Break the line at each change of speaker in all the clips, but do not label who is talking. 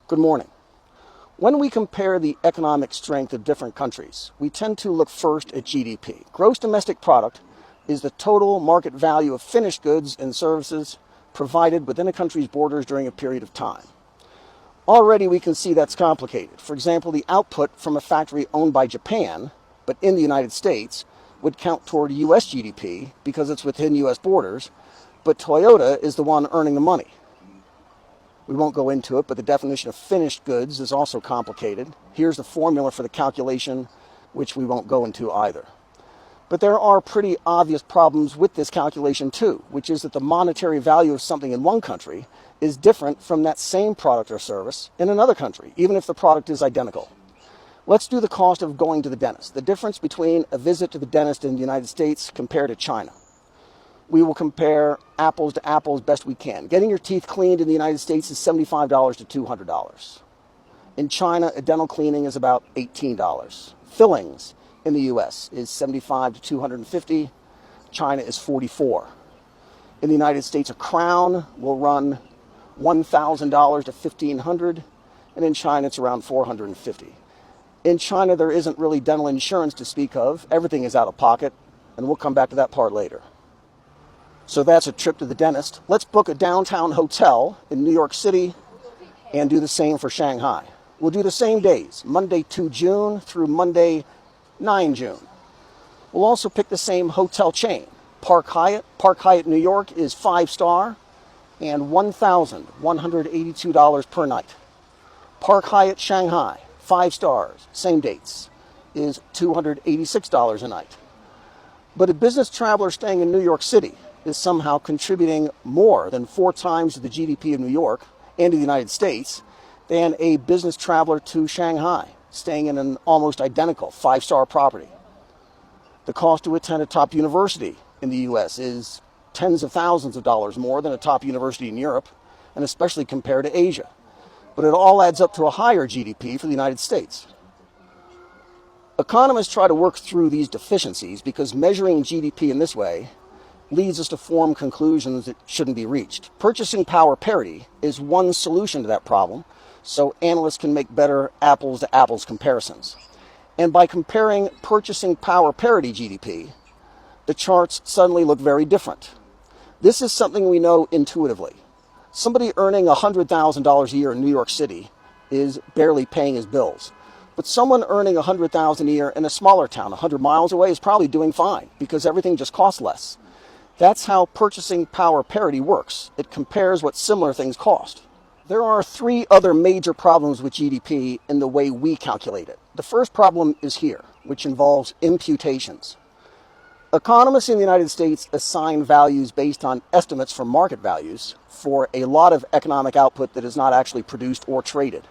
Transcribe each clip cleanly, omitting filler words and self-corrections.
Good morning. When we compare the economic strength of different countries, we tend to look first at GDP. Gross domestic product is the total market value of finished goods and services provided within a country's borders during a period of time. Already we can see that's complicated. For example, the output from a factory owned by Japan, but in the United States, would count toward US GDP because it's within US borders, but Toyota is the one earning the money. We won't go into it, but the definition of finished goods is also complicated. Here's the formula for the calculation, which we won't go into either. But there are pretty obvious problems with this calculation too, which is that the monetary value of something in one country is different from that same product or service in another country, even if the product is identical. Let's do the cost of going to the dentist, the difference between a visit to the dentist in the United States compared to China. We will compare apples to apples best we can. Getting your teeth cleaned in the United States is $75 to $200. In China, a dental cleaning is about $18. Fillings in the US is $75 to $250. China is $44. In the United States, a crown will run $1,000 to $1,500, and in China, it's around $450. In China, there isn't really dental insurance to speak of. Everything is out of pocket, and we'll come back to that part later. So that's a trip to the dentist. Let's book a downtown hotel in New York City and do the same for Shanghai. We'll do the same days, Monday 2 June through Monday 9 June. We'll also pick the same hotel chain. Park Hyatt. Park Hyatt New York is 5-star and $1,182 per night. Park Hyatt Shanghai, 5 stars, same dates, is $286 a night. But a business traveler staying in New York City is somehow contributing more than 4 times the GDP of New York and the United States than a business traveler to Shanghai, staying in an almost identical 5-star property. The cost to attend a top university in the US is tens of thousands of dollars more than a top university in Europe, and especially compared to Asia. But it all adds up to a higher GDP for the United States. Economists try to work through these deficiencies because measuring GDP in this way leads us to form conclusions that shouldn't be reached. Purchasing power parity is one solution to that problem, so analysts can make better apples-to-apples comparisons. And by comparing purchasing power parity GDP, the charts suddenly look very different. This is something we know intuitively. Somebody earning $100,000 a year in New York City is barely paying his bills. But someone earning $100,000 a year in a smaller town 100 miles away is probably doing fine because everything just costs less. That's how purchasing power parity works. It compares what similar things cost. There are 3 other major problems with GDP in the way we calculate it. The first problem is here, which involves imputations. Economists in the United States assign values based on estimates from market values for a lot of economic output that is not actually produced or traded.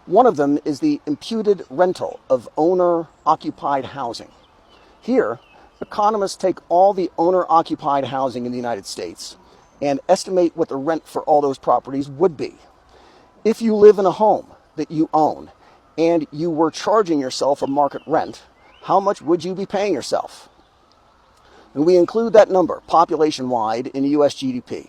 One of them is the imputed rental of owner-occupied housing. Here, economists take all the owner-occupied housing in the United States and estimate what the rent for all those properties would be. If you live in a home that you own and you were charging yourself a market rent, how much would you be paying yourself? And we include that number population-wide in US GDP.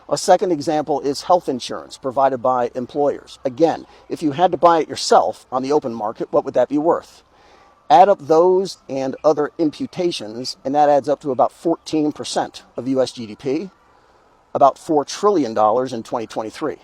A second example is health insurance provided by employers. Again, if you had to buy it yourself on the open market, what would that be worth? Add up those and other imputations, and that adds up to about 14% of US GDP, about $4 trillion in 2023.